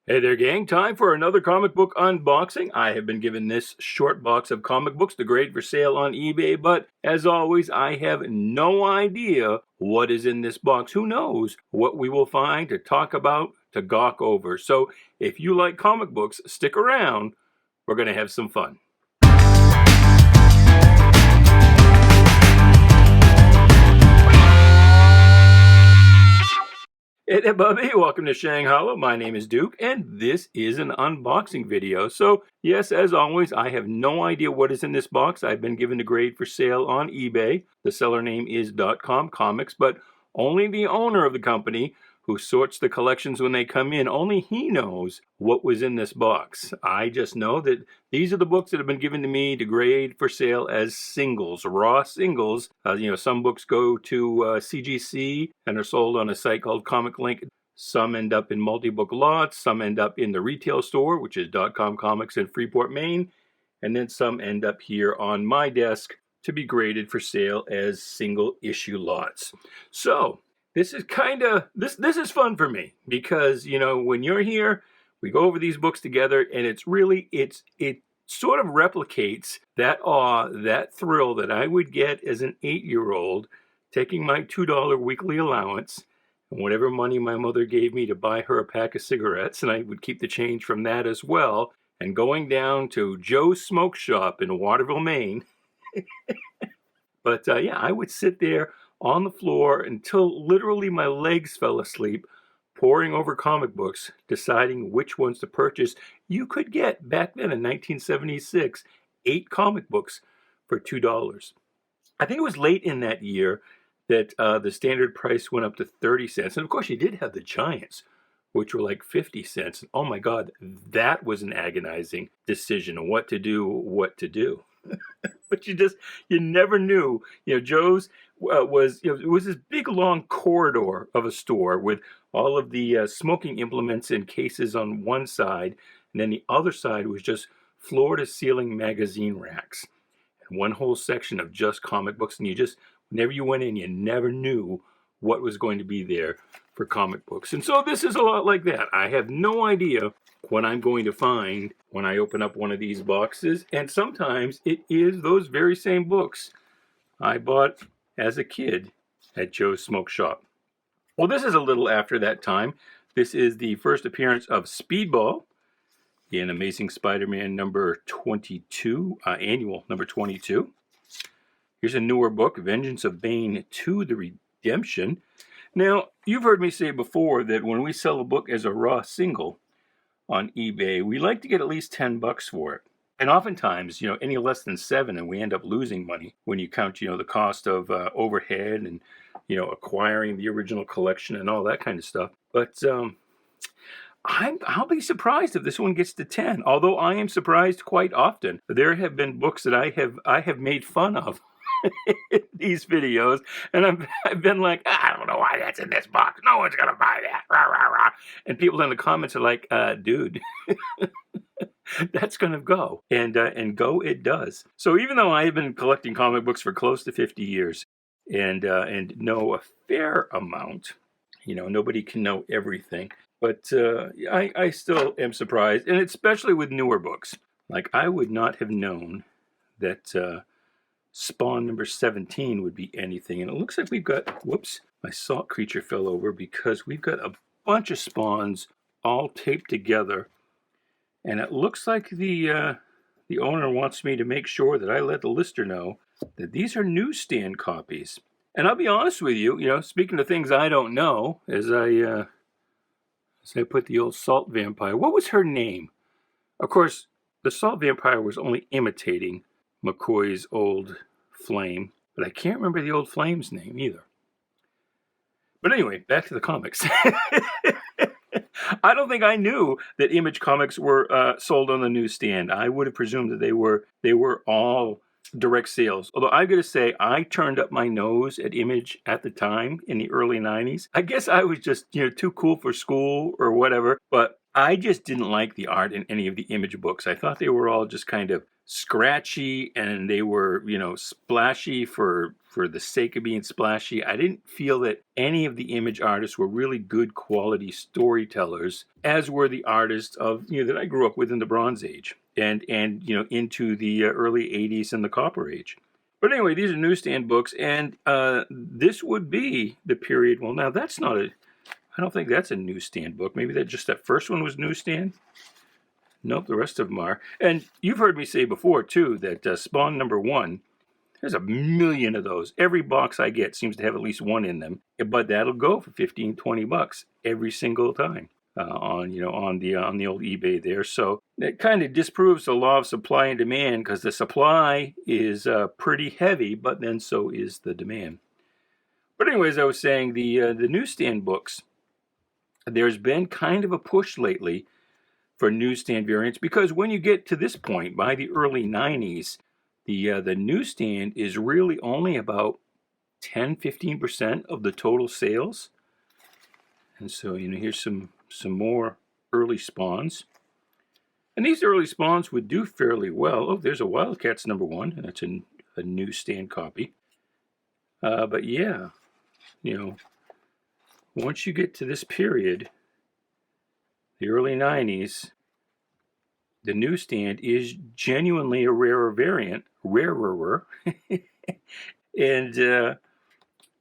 Hey there, gang. Time for another comic book unboxing. I have been given this short box of comic books to grade for sale on eBay, but as always, I have no idea what is in this box. Who knows what we will find to talk about, to gawk over. So if you like comic books, stick around. We're going to have some fun. Hey Bubby, welcome to Shang Hollow. My name is Duke, and this is an unboxing video. So, yes, as always, I have no idea what is in this box. I've been given a grade for sale on eBay. The seller name is .com Comics, but only the owner of the company, who sorts the collections when they come in, only he knows what was in this box. I just know that these are the books that have been given to me to grade for sale as singles, raw singles. Some books go to CGC and are sold on a site called Comic Link. Some end up in multi-book lots, some end up in the retail store, which is .com Comics in Freeport, Maine, and then some end up here on my desk to be graded for sale as single issue lots. So, this is this is fun for me because, when you're here, we go over these books together, and it sort of replicates that awe, that thrill that I would get as an 8-year-old taking my $2 weekly allowance and whatever money my mother gave me to buy her a pack of cigarettes, and I would keep the change from that as well, and going down to Joe's Smoke Shop in Waterville, Maine. But I would sit there on the floor until literally my legs fell asleep, poring over comic books, deciding which ones to purchase. You could get, back then in 1976, 8 comic books for $2. I think it was late in that year that the standard price went up to 30 cents. And of course, you did have the Giants, which were like 50 cents. Oh my God, that was an agonizing decision on what to do. But you never knew. Joe's it was this big long corridor of a store with all of the smoking implements and cases on one side, and then the other side was just floor to ceiling magazine racks, and one whole section of just comic books. And whenever you went in, you never knew what was going to be there for comic books. And so this is a lot like that. I have no idea what I'm going to find when I open up one of these boxes, and sometimes it is those very same books I bought as a kid at Joe's Smoke Shop. Well, this is a little after that time. This is the first appearance of Speedball in Amazing Spider-Man number 22, annual number 22. Here's a newer book, Vengeance of Bane 2, The Redemption. Now, you've heard me say before that when we sell a book as a raw single on eBay, we like to get at least $10 for it. And oftentimes, any less than 7, and we end up losing money when you count, the cost of overhead and, acquiring the original collection and all that kind of stuff. But I'll be surprised if this one gets to 10. Although I am surprised quite often. There have been books that I have made fun of in these videos, and I've been like, I don't know why that's in this box. No one's gonna buy that. Rah, rah, rah. And people in the comments are like, dude. That's gonna go, and go it does. So even though I have been collecting comic books for close to 50 years, and know a fair amount, nobody can know everything, but I still am surprised, and especially with newer books. Like, I would not have known that Spawn number 17 would be anything, and it looks like we've got, whoops, my salt creature fell over, because we've got a bunch of Spawns all taped together. And it looks like the owner wants me to make sure that I let the lister know that these are newsstand copies. And I'll be honest with you, speaking of things I don't know, as I put the old salt vampire, what was her name? Of course, the salt vampire was only imitating McCoy's old flame, but I can't remember the old flame's name either. But anyway, back to the comics. I don't think I knew that Image comics were sold on the newsstand. I would have presumed that they were all direct sales. Although I've got to say, I turned up my nose at Image at the time in the early 90s. I guess I was just, too cool for school or whatever, but I just didn't like the art in any of the Image books. I thought they were all just kind of scratchy and they were, you know, splashy for the sake of being splashy. I didn't feel that any of the image artists were really good quality storytellers, as were the artists of, you know, that I grew up with in the Bronze Age and you know, into the early 80s and the Copper Age. But anyway, these are newsstand books, and this would be the period. Well, now that's not a, I don't think that's a newsstand book. Maybe that first one was newsstand. Nope, the rest of them are. And you've heard me say before, too, that Spawn #1, there's a million of those. Every box I get seems to have at least one in them. But that'll go for 15, 20 bucks every single time on the old eBay there. So it kind of disproves the law of supply and demand, because the supply is pretty heavy, but then so is the demand. But anyways, I was saying the newsstand books, there's been kind of a push lately for newsstand variants, because when you get to this point, by the early 90s, the newsstand is really only about 10-15% of the total sales. And so, you know, here's some more early spawns. And these early spawns would do fairly well. Oh, there's a Wildcats #1, and that's a newsstand copy. But yeah, you know, once you get to this period, the early 90s, the newsstand is genuinely a rarer variant, rarer. And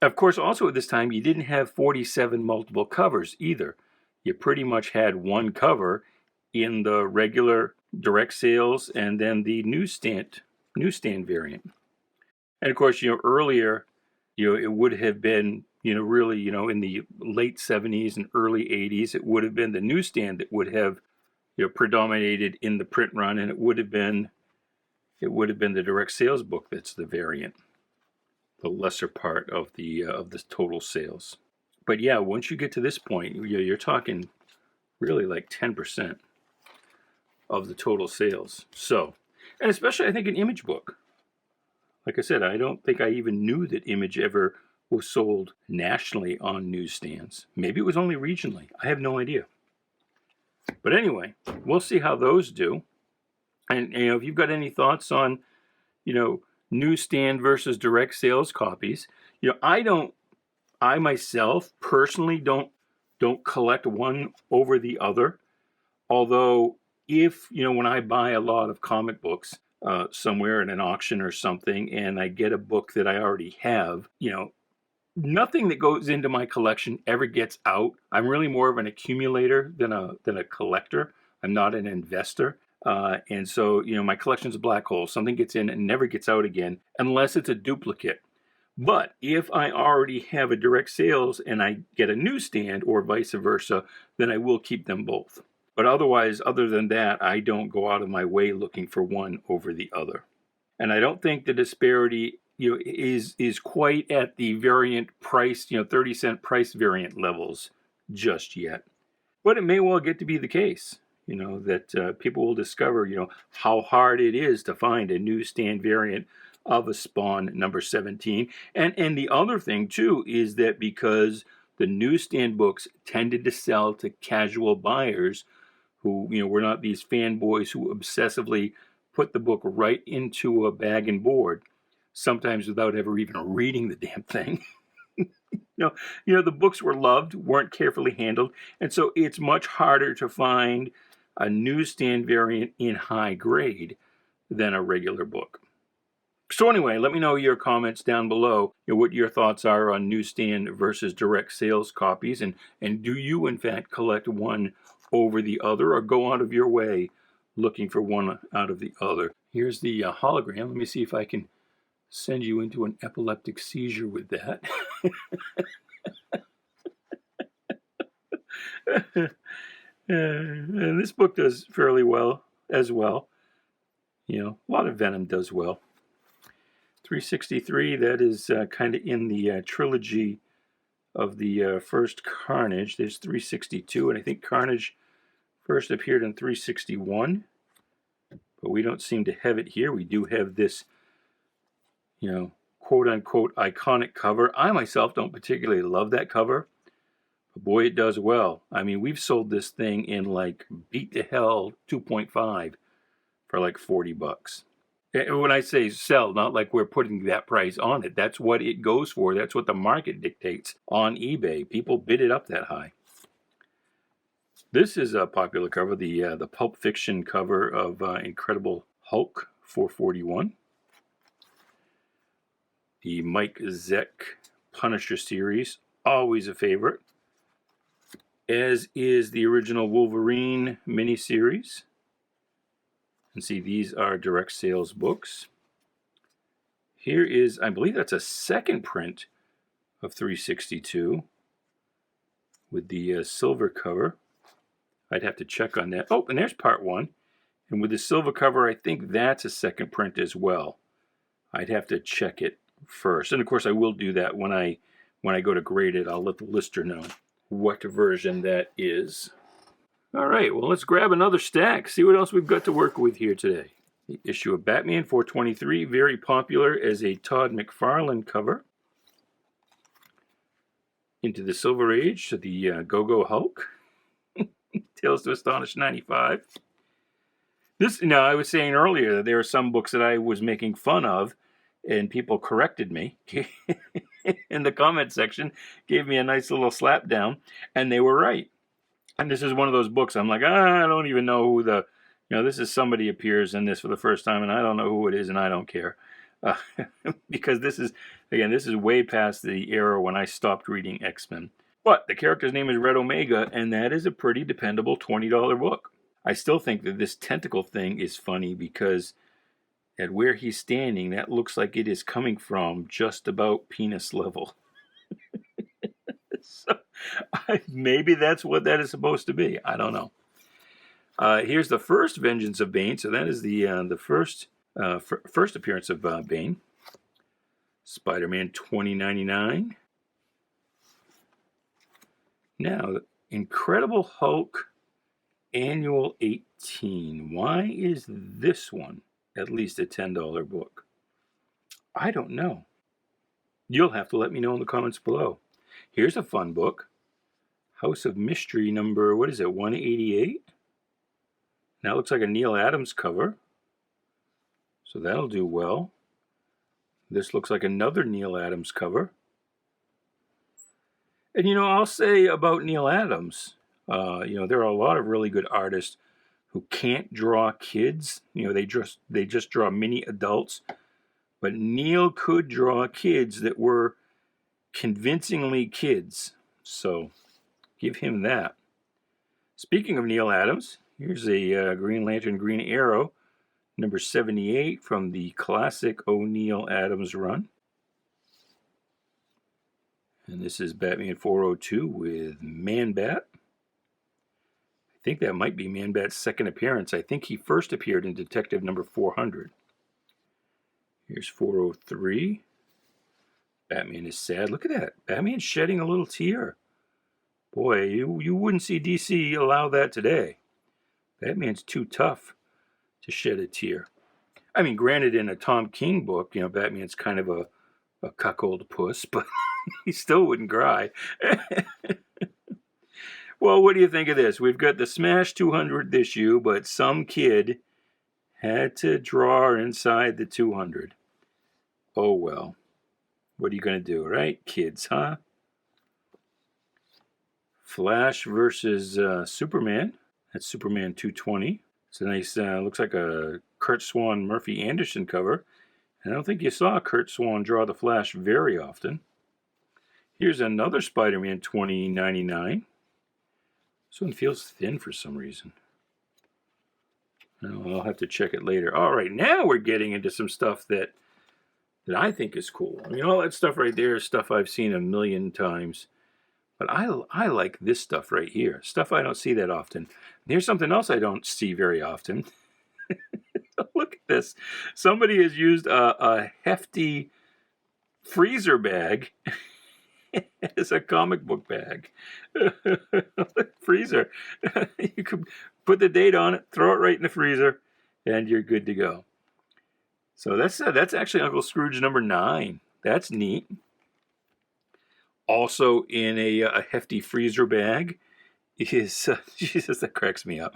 of course, also at this time, you didn't have 47 multiple covers either. You pretty much had one cover in the regular direct sales and then the newsstand variant. And of course, you know, earlier, you know, it would have been, you know, really, you know, in the late 70s and early 80s, it would have been the newsstand that would have, you know, predominated in the print run, and it would have been the direct sales book that's the variant, the lesser part of the total sales. But yeah, once you get to this point, you're talking really like 10% of the total sales. So, and especially I think an image book. Like I said, I don't think I even knew that Image ever was sold nationally on newsstands. Maybe it was only regionally. I have no idea. But anyway, we'll see how those do. And you know, if you've got any thoughts on, you know, newsstand versus direct sales copies, you know, I myself personally don't collect one over the other. Although, if, you know, when I buy a lot of comic books somewhere in an auction or something, and I get a book that I already have, you know, nothing that goes into my collection ever gets out. I'm really more of an accumulator than a collector. I'm not an investor. And so, you know, my collection's a black hole. Something gets in and never gets out again unless it's a duplicate. But if I already have a direct sales and I get a newsstand or vice versa, then I will keep them both. But otherwise, other than that, I don't go out of my way looking for one over the other. And I don't think the disparity, you know, is quite at the variant price, you know, 30-cent price variant levels just yet. But it may well get to be the case, you know, that people will discover, you know, how hard it is to find a newsstand variant of a Spawn #17. And the other thing, too, is that because the newsstand books tended to sell to casual buyers who, you know, were not these fanboys who obsessively put the book right into a bag and board, sometimes without ever even reading the damn thing. You know, the books were loved, weren't carefully handled, and so it's much harder to find a newsstand variant in high grade than a regular book. So anyway, let me know your comments down below, you know, what your thoughts are on newsstand versus direct sales copies, and do you in fact collect one over the other, or go out of your way looking for one out of the other? Here's the hologram. Let me see if I can send you into an epileptic seizure with that. And this book does fairly well as well. You know, a lot of Venom does well. 363, that is kind of in the trilogy of the first Carnage. There's 362, and I think Carnage first appeared in 361. But we don't seem to have it here. We do have this, you know, quote-unquote iconic cover. I myself don't particularly love that cover, but boy, it does well. I mean, we've sold this thing in like Beat to Hell 2.5 for like 40 bucks. When I say sell, not like we're putting that price on it. That's what it goes for. That's what the market dictates on eBay. People bid it up that high. This is a popular cover, the Pulp Fiction cover of Incredible Hulk 441. The Mike Zeck Punisher series, always a favorite, as is the original Wolverine miniseries. And see, these are direct sales books. Here is, I believe that's a second print of 362 with the silver cover. I'd have to check on that. Oh, and there's part 1. And with the silver cover, I think that's a second print as well. I'd have to check it first. And of course, I will do that when I go to grade it. I'll let the lister know what version that is. All right, well, let's grab another stack, see what else we've got to work with here today. The issue of Batman 423, very popular as a Todd McFarlane cover. Into the Silver Age, to the Go-Go Hulk. Tales to Astonish 95. This, now, I was saying earlier that there are some books that I was making fun of, and people corrected me in the comment section, gave me a nice little slap down, and they were right. And this is one of those books I'm like, I don't even know who the, this is somebody appears in this for the first time, and I don't know who it is, and I don't care. Because this is, again, this is way past the era when I stopped reading X-Men. But the character's name is Red Omega, and that is a pretty dependable $20 book. I still think that this tentacle thing is funny because at where he's standing, that looks like it is coming from just about penis level. So, maybe that's what that is supposed to be. I don't know. Here's the first Vengeance of Bane. So that is the first appearance of Bane. Spider-Man 2099. Now, Incredible Hulk Annual 18. Why is this one at least a $10 book? I don't know. You'll have to let me know in the comments below. Here's a fun book. House of Mystery number, what is it, 188? Now it looks like a Neil Adams cover. So that'll do well. This looks like another Neil Adams cover. And I'll say about Neil Adams, there are a lot of really good artists who can't draw kids. They just draw mini adults. But Neil could draw kids that were convincingly kids. So give him that. Speaking of Neil Adams, here's a Green Lantern Green Arrow, number 78 from the classic O'Neil Adams run. And this is Batman 402 with Man-Bat. I think that might be Man-Bat's second appearance. I think he first appeared in Detective number 400. Here's 403. Batman is sad. Look at that. Batman's shedding a little tear. Boy, you wouldn't see DC allow that today. Batman's too tough to shed a tear. I mean, granted, in a Tom King book, Batman's kind of a cuckold puss, but he still wouldn't cry. Well, what do you think of this? We've got the Smash 200 issue, but some kid had to draw inside the 200. Oh, well. What are you going to do, right? Kids, huh? Flash versus Superman. That's Superman 220. It's a nice, looks like a Kurt Swan Murphy Anderson cover. And I don't think you saw Kurt Swan draw the Flash very often. Here's another Spider-Man 2099. This one feels thin for some reason. I'll have to check it later. All right, now we're getting into some stuff that I think is cool. I mean, all that stuff right there is stuff I've seen a million times. But I like this stuff right here. Stuff I don't see that often. And here's something else I don't see very often. Look at this. Somebody has used a hefty freezer bag as a comic book bag. Freezer. You could put the date on it, throw it right in the freezer, and you're good to go. So that's actually Uncle Scrooge number 9. That's neat. Also in a hefty freezer bag is, Jesus, that cracks me up.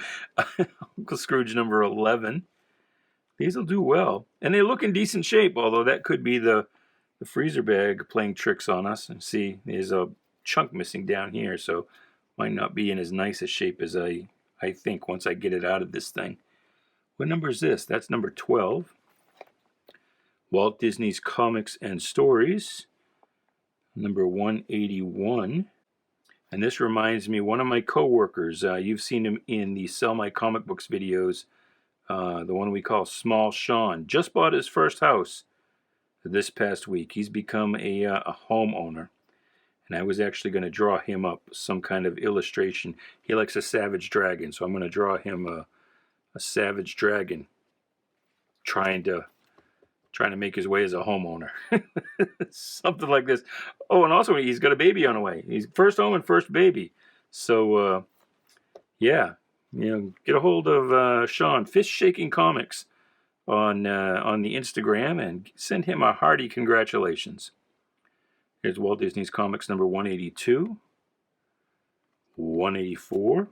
Uncle Scrooge number 11. These will do well. And they look in decent shape, although that could be the freezer bag playing tricks on us. And see, there's a chunk missing down here, so might not be in as nice a shape as I think once I get it out of this thing. What number is this? That's number 12. Walt Disney's Comics and Stories, number 181. And this reminds me, one of my co-workers, you've seen him in the Sell My Comic Books videos, the one we call Small Sean, just bought his first house this past week. He's become a homeowner. And I was actually going to draw him up some kind of illustration. He likes a savage dragon, so I'm going to draw him a savage dragon trying to make his way as a homeowner. Something like this. Oh, and also he's got a baby on the way. He's first home and first baby. So, yeah, get a hold of Sean, Fist Shaking Comics, on the Instagram, and send him a hearty congratulations. Here's Walt Disney's Comics number 182, 184.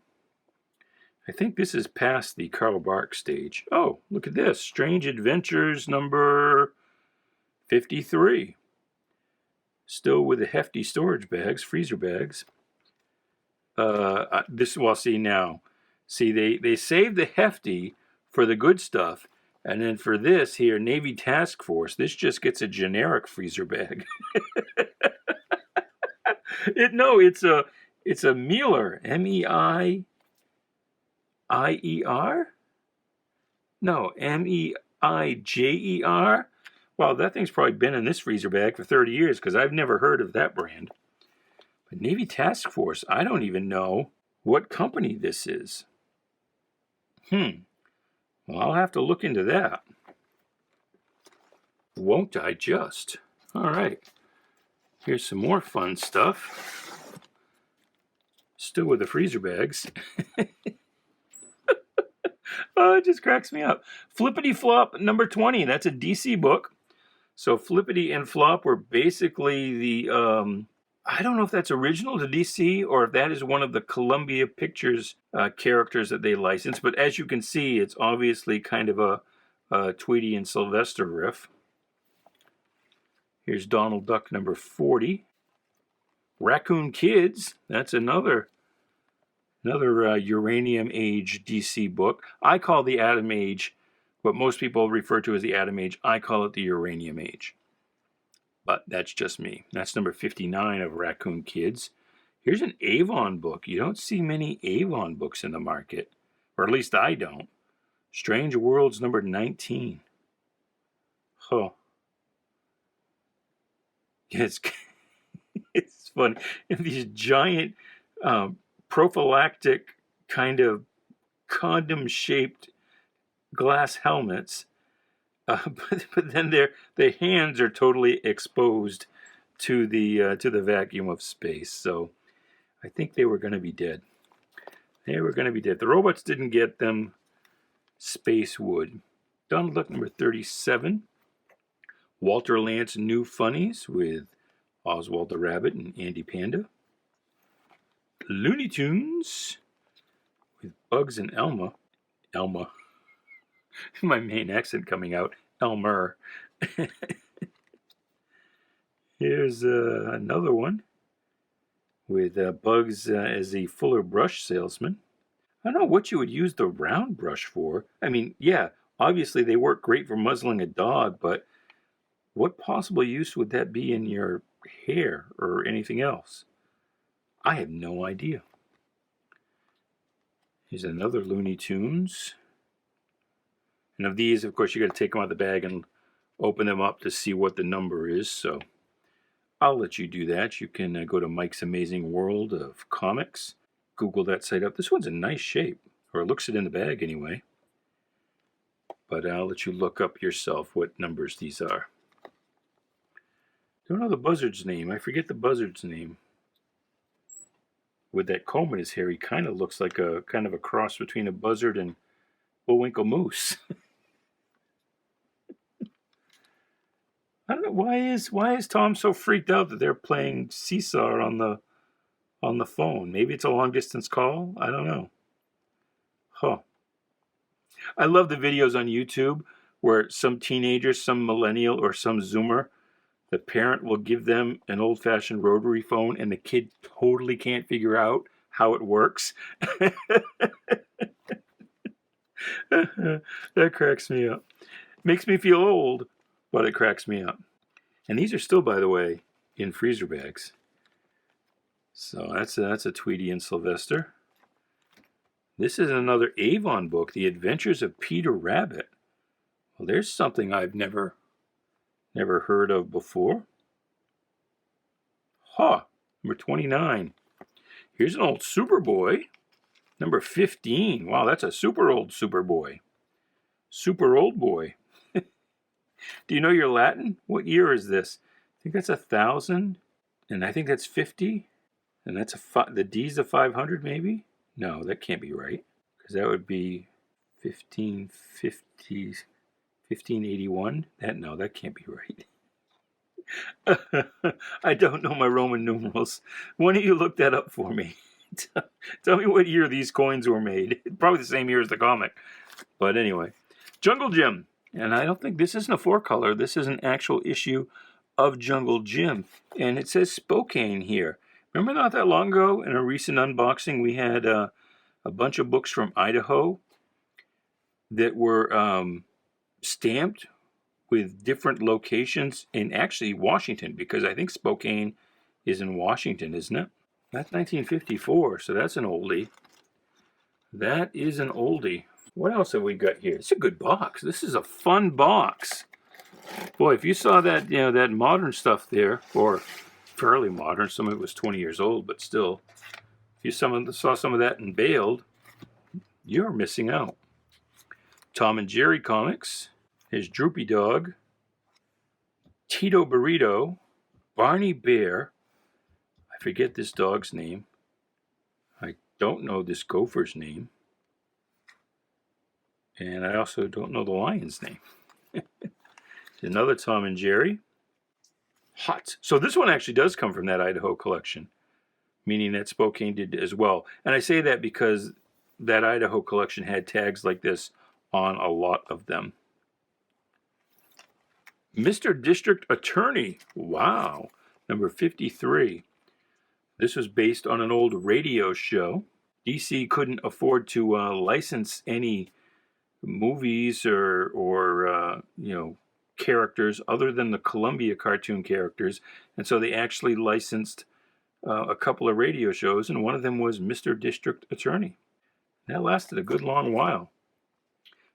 I think this is past the Carl Bark stage. Oh, look at this. Strange Adventures number 53. Still with the hefty storage bags, freezer bags. See now. See, they saved the hefty for the good stuff. And then for this here, Navy Task Force, this just gets a generic freezer bag. It's a Meijer, M-E-I-I-E-R? No, M-E-I-J-E-R? Wow, that thing's probably been in this freezer bag for 30 years because I've never heard of that brand. But Navy Task Force, I don't even know what company this is. Well, I'll have to look into that. Won't I just? All right. Here's some more fun stuff. Still with the freezer bags. Oh, it just cracks me up. Flippity Flop number 20. That's a DC book. So Flippity and Flop were basically the, I don't know if that's original to DC or if that is one of the Columbia Pictures characters that they licensed. But as you can see, it's obviously kind of a Tweety and Sylvester riff. Here's Donald Duck number 40. Raccoon Kids. That's another Uranium Age DC book. I call the Atom Age what most people refer to as the Atom Age. I call it the Uranium Age. But that's just me. That's number 59 of Raccoon Kids. Here's an Avon book. You don't see many Avon books in the market. Or at least I don't. Strange Worlds number 19. Huh. It's funny. And these giant prophylactic kind of condom-shaped glass helmets. But then their hands are totally exposed to the vacuum of space. So I think they were going to be dead. They were going to be dead. The robots didn't get them. Space would. Donald Duck number 37. Walter Lantz New Funnies with Oswald the Rabbit and Andy Panda. Looney Tunes with Bugs and Elma. My main accent coming out. Elmer. Here's another one with Bugs as a Fuller brush salesman. I don't know what you would use the round brush for. I mean, yeah, obviously they work great for muzzling a dog, but what possible use would that be in your hair or anything else? I have no idea. Here's another Looney Tunes. And of these, of course, you got to take them out of the bag and open them up to see what the number is. So I'll let you do that. You can go to Mike's Amazing World of Comics. Google that site up. This one's in nice shape, or it looks it in the bag anyway. But I'll let you look up yourself what numbers these are. Don't know the buzzard's name. I forget the buzzard's name. With that comb in his hair, he kind of looks like a kind of a cross between a buzzard and Bullwinkle Moose. I don't know why is Tom so freaked out that they're playing Seesaw on the phone. Maybe it's a long distance call. I don't know. Huh. I love the videos on YouTube where some teenager, some millennial, or some Zoomer, the parent will give them an old-fashioned rotary phone and the kid totally can't figure out how it works. That cracks me up. Makes me feel old, but it cracks me up. And these are still, by the way, in freezer bags. So that's a Tweety and Sylvester. This is another Avon book, The Adventures of Peter Rabbit. Well, there's something I've never heard of before. Huh, number 29. Here's an old Superboy, number 15. Wow, that's a super old Superboy. Super old boy. Do you know your Latin? What year is this? I think that's 1,000, and I think that's 50, and that's the D's a 500 maybe? No, that can't be right, because that would be 1550, 1581. No, that can't be right. I don't know my Roman numerals. Why don't you look that up for me? Tell me what year these coins were made. Probably the same year as the comic. But anyway, Jungle Jim. And I don't think this isn't a 4-color. This is an actual issue of Jungle Jim. And it says Spokane here. Remember not that long ago in a recent unboxing we had a bunch of books from Idaho that were stamped with different locations in actually Washington, because I think Spokane is in Washington, isn't it? That's 1954, so that's an oldie. That is an oldie. What else have we got here? It's a good box. This is a fun box. Boy, if you saw that, that modern stuff there, or fairly modern, some of it was 20 years old, but still, if you saw some of that and bailed, you're missing out. Tom and Jerry comics. There's Droopy Dog, Tito Burrito, Barney Bear. I forget this dog's name. I don't know this gopher's name. And I also don't know the lion's name. Another Tom and Jerry. Hot. So this one actually does come from that Idaho collection, meaning that Spokane did as well. And I say that because that Idaho collection had tags like this on a lot of them. Mr. District Attorney. Wow. Number 53. This was based on an old radio show. DC couldn't afford to license any movies or characters other than the Columbia cartoon characters, and so they actually licensed a couple of radio shows, and one of them was Mr. District Attorney. That lasted a good long while.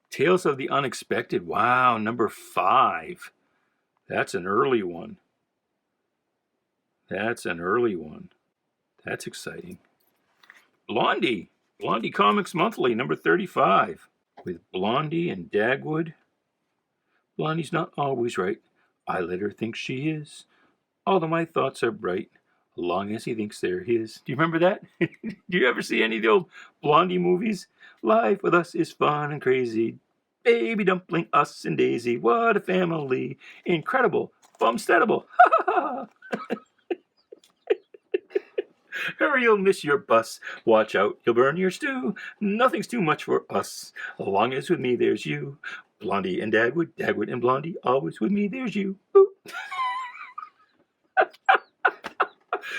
Tales of the Unexpected. Wow, number 5. That's an early one. That's an early one. That's exciting. Blondie. Blondie Comics Monthly, number 35. With Blondie and Dagwood. Blondie's not always right. I let her think she is. Although my thoughts are bright, as long as he thinks they're his. Do you remember that? Do you ever see any of the old Blondie movies? Life with us is fun and crazy. Baby Dumpling, us and Daisy. What a family. Incredible. Bumsteadable. Ha ha ha. Hurry, you'll miss your bus. Watch out, you'll burn your stew. Nothing's too much for us. As long as with me, there's you. Blondie and Dagwood, Dagwood and Blondie. Always with me, there's you.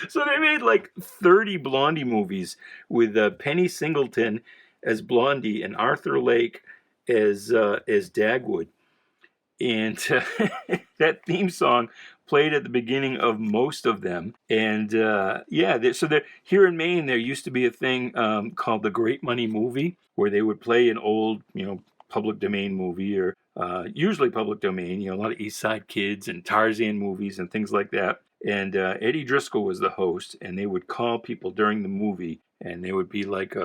So they made like 30 Blondie movies with Penny Singleton as Blondie and Arthur Lake as Dagwood. And that theme song played at the beginning of most of them. And so here in Maine, there used to be a thing called the Great Money Movie, where they would play an old, public domain movie, or usually public domain, a lot of East Side Kids and Tarzan movies and things like that. And Eddie Driscoll was the host, and they would call people during the movie, and they would be like,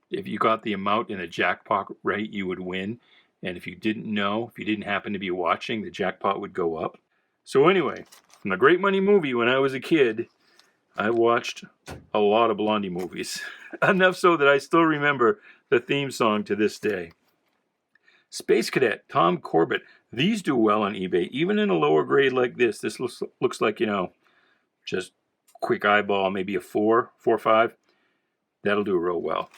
if you got the amount in a jackpot right, you would win. And if you didn't know, if you didn't happen to be watching, the jackpot would go up. So anyway, from the Great Money Movie, when I was a kid, I watched a lot of Blondie movies. Enough so that I still remember the theme song to this day. Space Cadet, Tom Corbett. These do well on eBay, even in a lower grade like this. This looks like, just quick eyeball, maybe a 4 or 5. That'll do real well.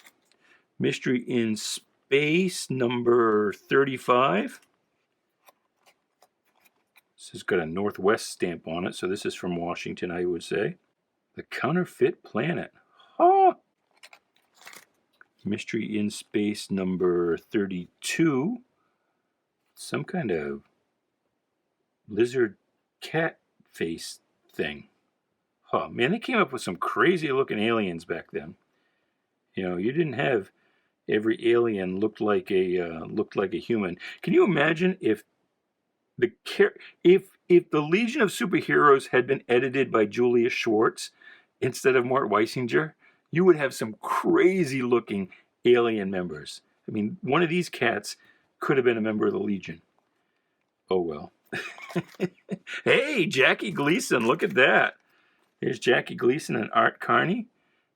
Mystery in Space, number 35. This has got a Northwest stamp on it, so this is from Washington, I would say. The Counterfeit Planet. Huh. Mystery in Space number 32. Some kind of lizard cat face thing. Huh, man, they came up with some crazy looking aliens back then. You know, you didn't have every alien looked like a human. Can you imagine if the Legion of Superheroes had been edited by Julius Schwartz instead of Mort Weisinger? You would have some crazy looking alien members. I mean, one of these cats could have been a member of the Legion. Oh well. Hey, Jackie Gleason, look at that. There's Jackie Gleason and Art Carney,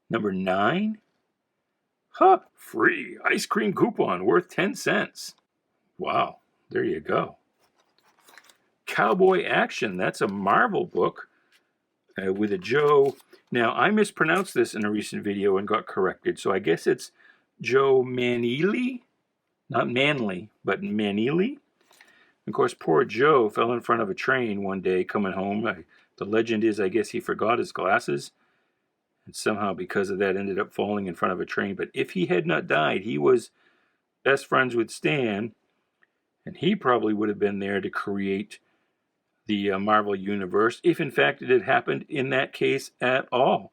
number 9. Huh, free ice cream coupon worth 10 cents. Wow, there you go. Cowboy Action, that's a Marvel book with a Joe. Now, I mispronounced this in a recent video and got corrected, so I guess it's Joe Maneely, not Manley, but Maneely. Of course, poor Joe fell in front of a train one day coming home. The legend is, I guess he forgot his glasses, and somehow because of that ended up falling in front of a train. But if he had not died, he was best friends with Stan, and he probably would have been there to create the Marvel Universe, if in fact it had happened in that case at all.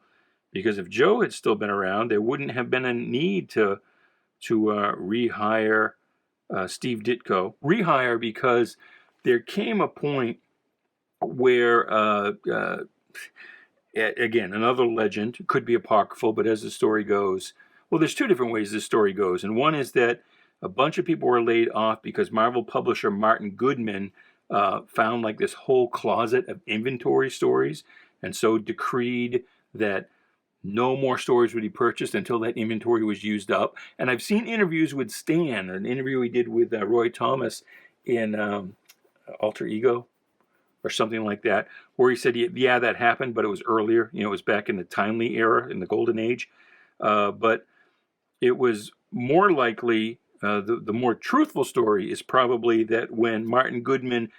Because if Joe had still been around, there wouldn't have been a need to rehire Steve Ditko. Rehire because there came a point where, again, another legend, could be apocryphal, but as the story goes, well, there's two different ways this story goes. And one is that a bunch of people were laid off because Marvel publisher Martin Goodman found like this whole closet of inventory stories, and so decreed that no more stories would be purchased until that inventory was used up. And I've seen interviews with Stan, an interview he did with Roy Thomas in Alter Ego or something like that, where he said, yeah, that happened, but it was earlier. You know, it was back in the Timely era, in the Golden Age. But it was more likely, the more truthful story is probably that when Martin Goodman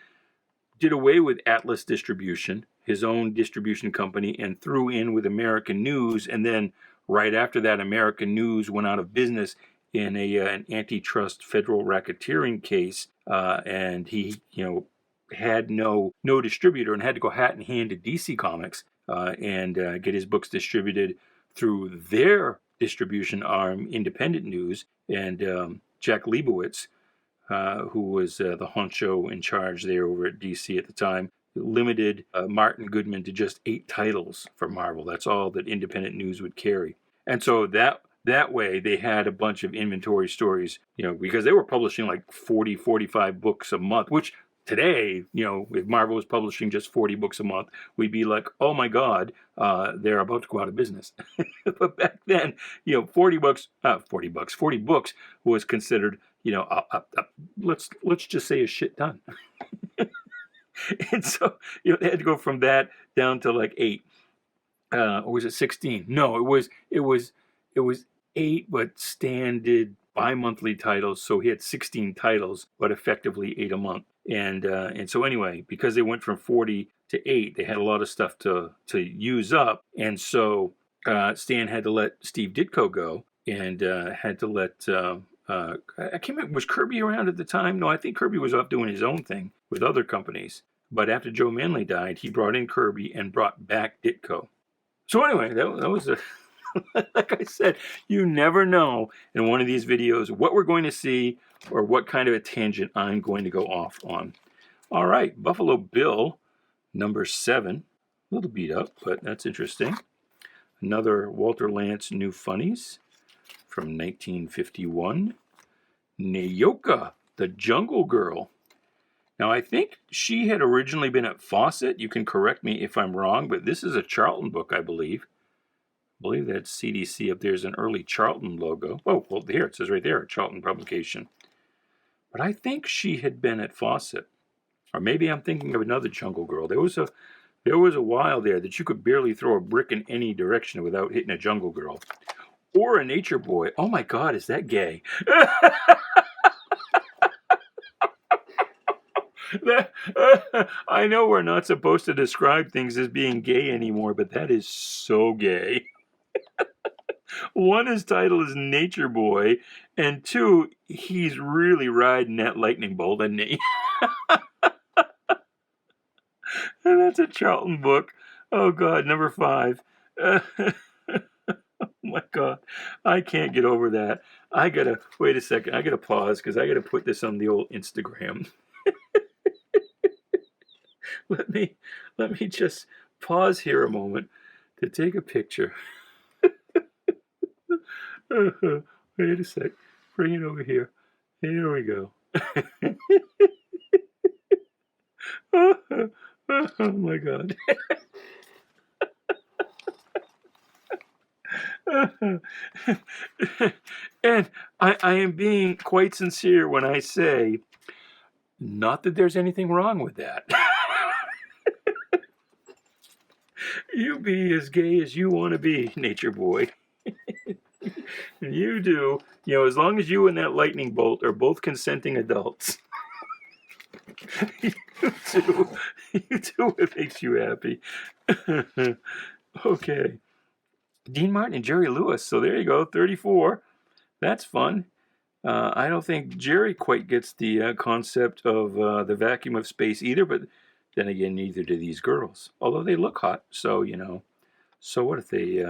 did away with Atlas Distribution, his own distribution company, and threw in with American News, and then right after that, American News went out of business in an antitrust federal racketeering case, and he, had no distributor and had to go hat in hand to DC Comics and get his books distributed through their distribution arm, Independent News, and Jack Leibowitz, who was the honcho in charge there over at DC at the time, limited Martin Goodman to just 8 titles for Marvel. That's all that Independent News would carry. And so that way they had a bunch of inventory stories, because they were publishing like 40, 45 books a month, which today, if Marvel was publishing just 40 books a month, we'd be like, oh my God, they're about to go out of business. But back then, 40 books was considered, let's just say a shit ton. And so, they had to go from that down to like 8. Or was it 16? No, it was 8, but Stan did bi-monthly titles, so he had 16 titles, but effectively 8 a month. And so anyway, because they went from 40 to 8, they had a lot of stuff to use up, and so Stan had to let Steve Ditko go, and had to let I can't remember, was Kirby around at the time? No, I think Kirby was off doing his own thing with other companies. But after Joe Manley died, he brought in Kirby and brought back Ditko. So anyway, that was a like I said, you never know in one of these videos what we're going to see or what kind of a tangent I'm going to go off on. All right, Buffalo Bill, number 7. A little beat up, but that's interesting. Another Walter Lantz New Funnies from 1951. NYOKA, the Jungle Girl. Now, I think she had originally been at Fawcett. You can correct me if I'm wrong, but this is a Charlton book, I believe. I believe that CDC up there is an early Charlton logo. Oh, well, here, it says right there, a Charlton publication. But I think she had been at Fawcett. Or maybe I'm thinking of another Jungle Girl. There was a while there that you could barely throw a brick in any direction without hitting a Jungle Girl. Or a Nature Boy. Oh my God, is that gay? I know we're not supposed to describe things as being gay anymore, but that is so gay. One, his title is Nature Boy, and two, he's really riding that lightning bolt, isn't he? And that's a Charlton book. Oh God, number 5. Oh my God, I can't get over that. I gotta wait a second. I gotta pause because I gotta put this on the old Instagram. let me just pause here a moment to take a picture. Wait a sec. Bring it over here. Here we go. Oh my God. And I am being quite sincere when I say, not that there's anything wrong with that. You be as gay as you want to be, Nature Boy. You do. You know, as long as you and that lightning bolt are both consenting adults. You do. You do what makes you happy. Okay. Dean Martin and Jerry Lewis. So there you go, 34. That's fun. I don't think Jerry quite gets the concept of the vacuum of space either, but then again, neither do these girls. Although they look hot, so, you know. So what if they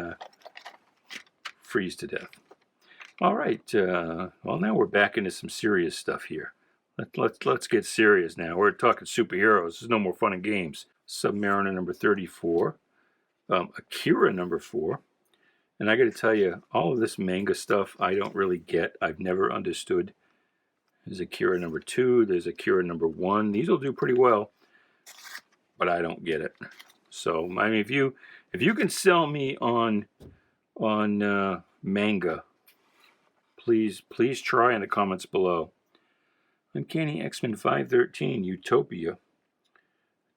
freeze to death? All right. Well, now we're back into some serious stuff here. Let's get serious now. We're talking superheroes. There's no more fun and games. Submariner number 34. AKIRA number 4. And I got to tell you, all of this manga stuff I don't really get. I've never understood. There's AKIRA number 2. There's AKIRA number 1. These will do pretty well, but I don't get it. So I mean, if you can sell me on manga, please try in the comments below. Uncanny X-Men 513 Utopia.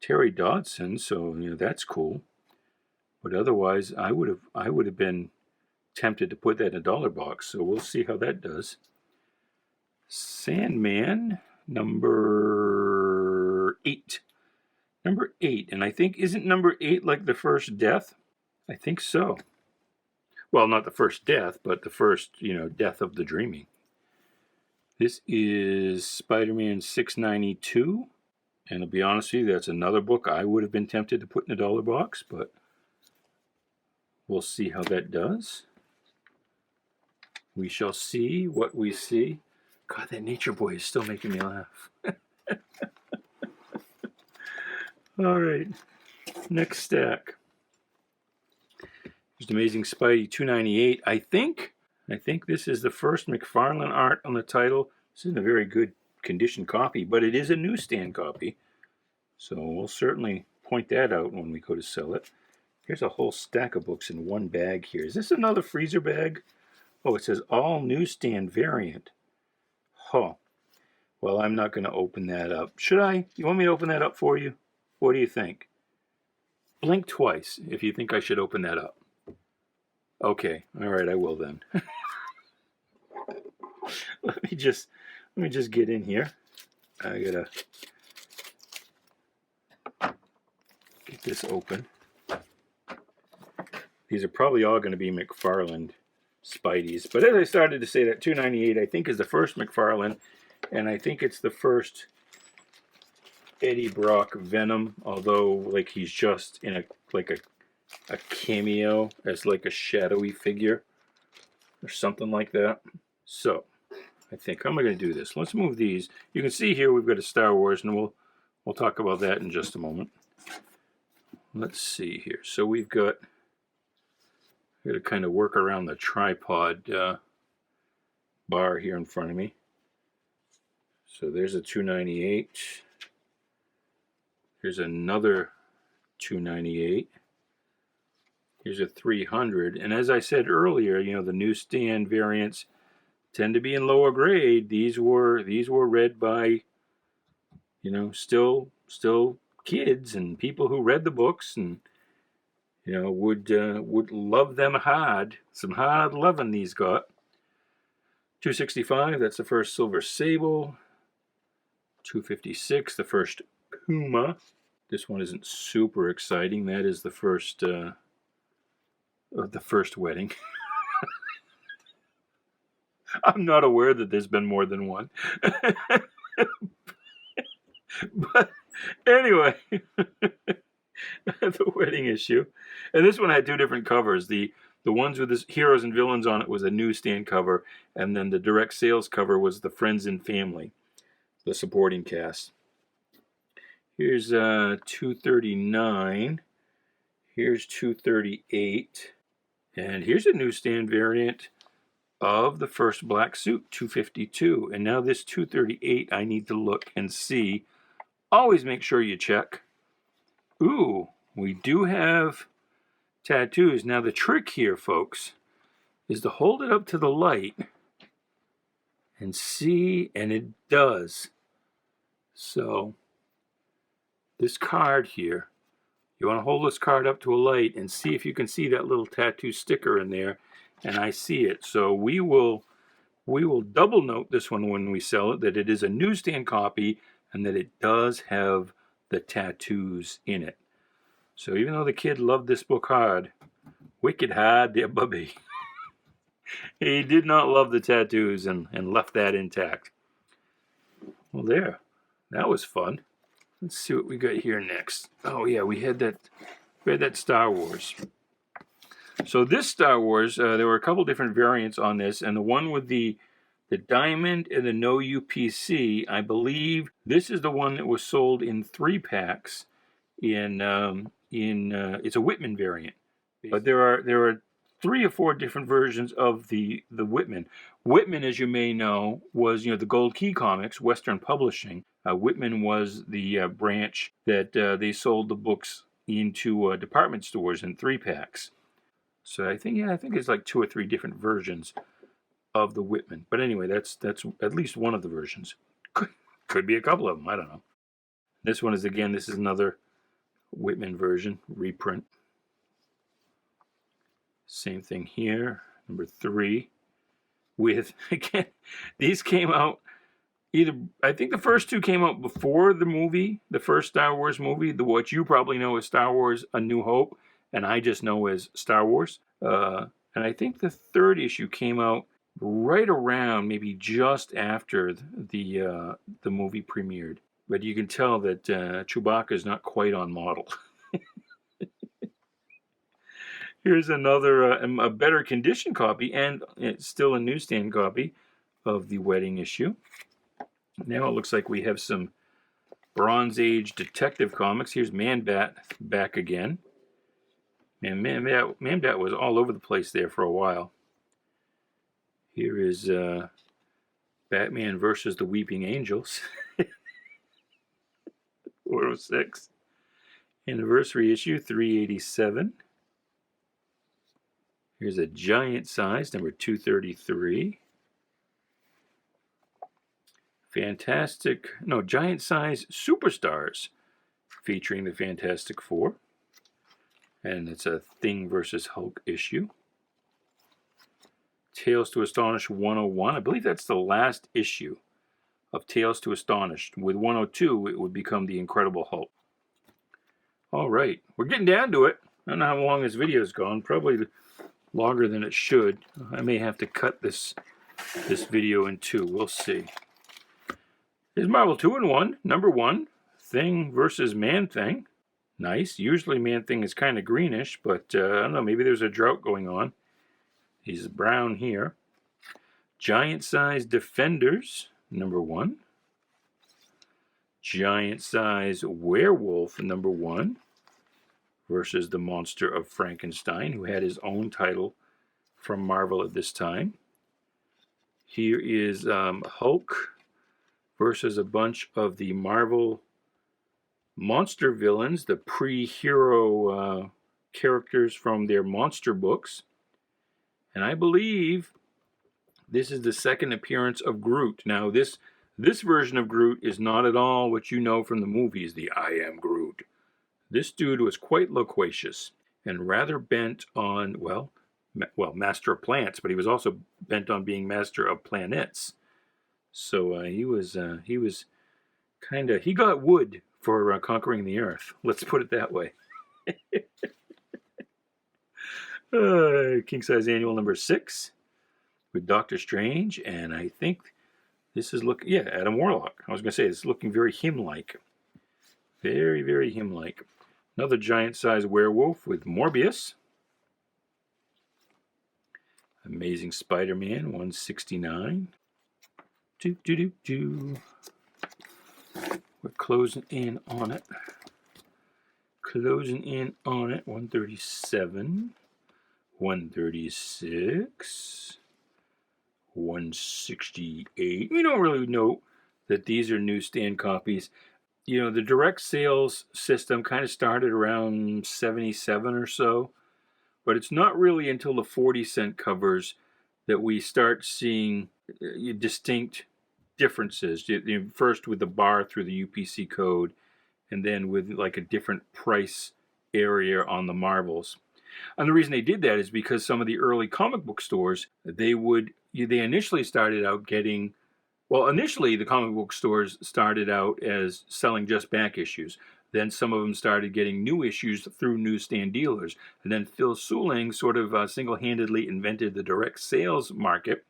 Terry Dodson. So you know that's cool. But otherwise, I would have been tempted to put that in a dollar box. So we'll see how that does. Sandman number 8. Number 8, and I think isn't number 8 like the first death? I think so. Well, not the first death, but the first, you know, death of the dreaming. This is Spider-Man 692, and to be honest with you, that's another book I would have been tempted to put in a dollar box, but we'll see how that does. We shall see what we see. God, that Nature Boy is still making me laugh. All right, next stack. There's Amazing Spidey 298. I think this is the first McFarlane art on the title. This isn't a very good condition copy, but it is a newsstand copy. So we'll certainly point that out when we go to sell it. Here's a whole stack of books in one bag here. Is this another freezer bag? Oh, it says all newsstand variant. Huh. Well, I'm not going to open that up. Should I? You want me to open that up for you? What do you think? Blink twice if you think I should open that up. Okay. All right, I will then. Let me just get in here. I gotta get this open. These are probably all going to be McFarlane Spideys. But as I started to say, that 298 I think is the first McFarlane, and I think it's the first Eddie Brock Venom, although like he's just in a cameo as like a shadowy figure or something like that. So I think I'm going to do this. Let's move these. You can see here we've got a Star Wars, and we'll talk about that in just a moment. Let's see here. So we've got to kind of work around the tripod bar here in front of me. So there's a 298. Here's another 298. Here's a 300. And as I said earlier, you know, the newsstand variants tend to be in lower grade. These were read by, you know, still kids and people who read the books and, you know, would love them hard. Some hard loving these got. 265, that's the first Silver Sable. 256, the first Puma. This one isn't super exciting. That is the first wedding. I'm not aware that there's been more than one. But anyway, the wedding issue. And this one had two different covers. The ones with the heroes and villains on it was a newsstand cover, and then the direct sales cover was the friends and family, the supporting cast. Here's 239. Here's 238. And here's a newsstand variant of the first black suit, 252. And now this 238, I need to look and see. Always make sure you check. Ooh, we do have tattoos. Now the trick here, folks, is to hold it up to the light and see, and it does. So this card here, you want to hold this card up to a light and see if you can see that little tattoo sticker in there, and I see it. So we will double note this one when we sell it, that it is a newsstand copy and that it does have the tattoos in it. So even though the kid loved this book hard, wicked hard there, bubby, he did not love the tattoos and left that intact. Well, there. That was fun. Let's see what we got here next. Oh yeah, we had that Star Wars. So this Star Wars, there were a couple different variants on this, and the one with the diamond and the no UPC, I believe this is the one that was sold in 3-packs. It's a Whitman variant, but there are 3 or 4 different versions of the Whitman. Whitman, as you may know, was the Gold Key Comics, Western Publishing. Whitman was the branch that they sold the books into department stores in 3-packs. So I think it's like 2 or 3 different versions of the Whitman. But anyway, that's at least one of the versions. Could be a couple of them. I don't know. This one is this is another Whitman version reprint. Same thing here, number 3. With again, these came out I think the first 2 came out before the movie, the first Star Wars movie, what you probably know as Star Wars: A New Hope, and I just know as Star Wars. And I think the 3rd issue came out right around, maybe just after the movie premiered. But you can tell that Chewbacca is not quite on model. Here's another, a better condition copy, and it's still a newsstand copy of the wedding issue. Now it looks like we have some Bronze Age detective comics. Here's Man-Bat back again. And Man-Bat was all over the place there for a while. Here is Batman versus the Weeping Angels. 406. Anniversary issue 387. Here's a giant size, number 233. Giant size Superstars, featuring the Fantastic Four. And it's a Thing versus Hulk issue. Tales to Astonish 101. I believe that's the last issue of Tales to Astonish. With 102, it would become the Incredible Hulk. All right, we're getting down to it. I don't know how long this video's gone. Probably longer than it should. I may have to cut this video in 2. We'll see. Here's Marvel 2-in-1, number 1, Thing versus Man-Thing. Nice. Usually Man-Thing is kind of greenish, but I don't know, maybe there's a drought going on. He's brown here. Giant size Defenders, number 1. Giant size Werewolf, number 1. Versus the Monster of Frankenstein, who had his own title from Marvel at this time. Here is Hulk versus a bunch of the Marvel monster villains, the pre-hero characters from their monster books. And I believe this is the 2nd appearance of Groot. Now, this version of Groot is not at all what you know from the movies, the I am Groot. This dude was quite loquacious and rather bent on, well, master of plants, but he was also bent on being master of planets. So he was Kinda, he got wood for conquering the earth. Let's put it that way. King size annual number 6 with Doctor Strange, and I think this is looking, yeah, Adam Warlock. I was going to say, it's looking very him-like. Very, very him-like. Another giant-sized werewolf with Morbius. Amazing Spider-Man, 169. We're closing in on it. Closing in on it. 137. 136. 168. We don't really know that these are newsstand copies. You know, the direct sales system kind of started around 77 or so, but it's not really until the 40-cent covers that we start seeing distinct differences. First with the bar through the UPC code, and then with like a different price area on the Marvels. And the reason they did that is because some of the early comic book stores, they initially started out getting, well, initially the comic book stores started out as selling just back issues. Then some of them started getting new issues through newsstand dealers. And then Phil Suling sort of single-handedly invented the direct sales market.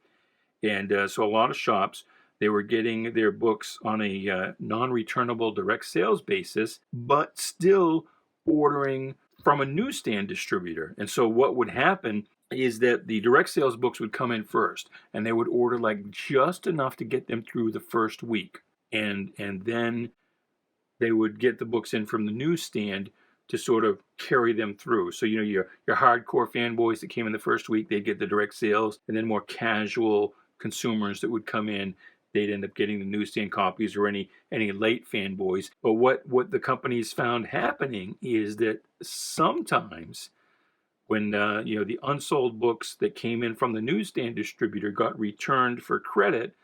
And so a lot of shops, they were getting their books on a non-returnable direct sales basis, but still ordering from a newsstand distributor. And so what would happen is that the direct sales books would come in first, and they would order like just enough to get them through the first week. And then they would get the books in from the newsstand to sort of carry them through. So, you know, your hardcore fanboys that came in the first week, they'd get the direct sales, and then more casual consumers that would come in, they'd end up getting the newsstand copies, or any late fanboys. But what the companies found happening is that sometimes when you know, the unsold books that came in from the newsstand distributor got returned for credit,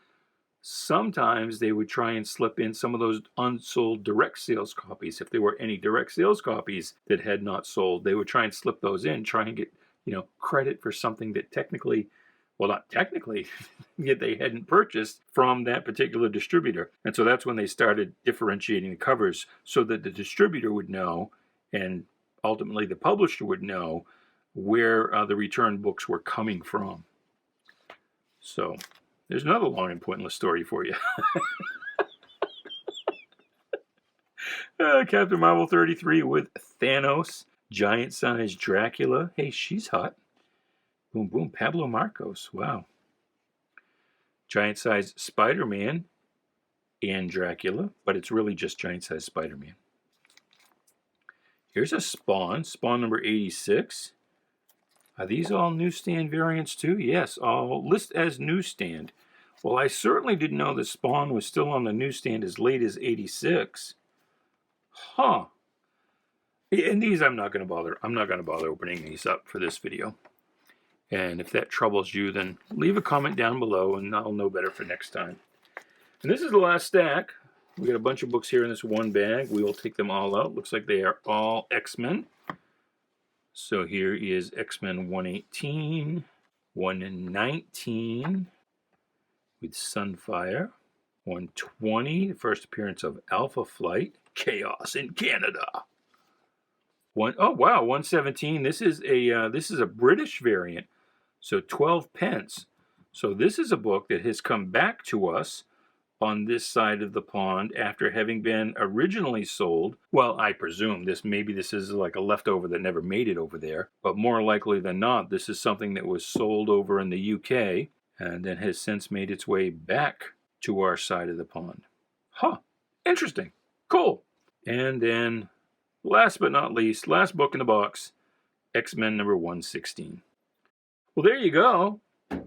sometimes they would try and slip in some of those unsold direct sales copies. If there were any direct sales copies that had not sold, they would try and slip those in, try and get, you know, credit for something that technically, well, not technically, yet they hadn't purchased from that particular distributor. And so that's when they started differentiating the covers so that the distributor would know, and ultimately the publisher would know, where the return books were coming from. So there's another long and pointless story for you. Captain Marvel 33 with Thanos, giant-sized Dracula. Hey, she's hot. Boom, boom, Pablo Marcos. Wow. Giant-sized Spider-Man and Dracula, but it's really just giant-sized Spider-Man. Here's a Spawn, Spawn number 86. Are these all newsstand variants too? Yes, all list as newsstand. Well, I certainly didn't know that Spawn was still on the newsstand as late as 86. Huh. And these I'm not going to bother opening these up for this video. And if that troubles you, then leave a comment down below and I'll know better for next time. And this is the last stack. We got a bunch of books here in this one bag. We will take them all out. Looks like they are all X-Men. So here is X-Men 118, 119 with Sunfire, 120, the first appearance of Alpha Flight, Chaos in Canada. Oh wow, 117. This is a British variant, so 12 pence. So this is a book that has come back to us on this side of the pond after having been originally sold. Well, I presume maybe this is like a leftover that never made it over there, but more likely than not, this is something that was sold over in the UK and then has since made its way back to our side of the pond. Huh, interesting, cool. And then last but not least, last book in the box, X-Men number 116. Well, there you go.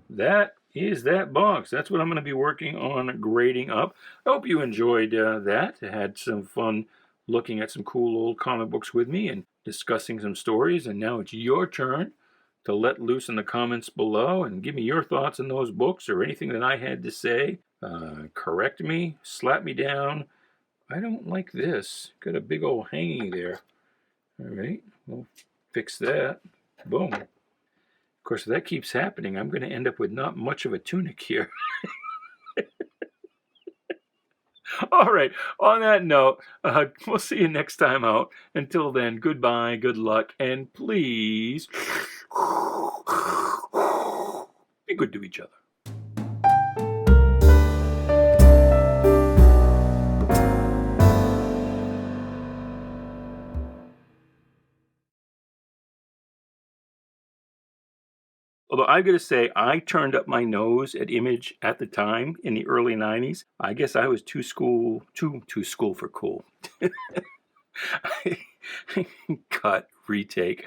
That is that box. That's what I'm going to be working on grading up. I hope you enjoyed that. I had some fun looking at some cool old comic books with me and discussing some stories. And now it's your turn to let loose in the comments below and give me your thoughts on those books or anything that I had to say. Correct me, slap me down. I don't like this. Got a big old hanging there. All right, we'll fix that. Boom. Of course, if that keeps happening, I'm going to end up with not much of a tunic here. All right. On that note, we'll see you next time out. Until then, goodbye, good luck, and please be good to each other. Although I've got to say, I turned up my nose at Image at the time in the early 90s. I guess I was too school for cool. Cut, retake.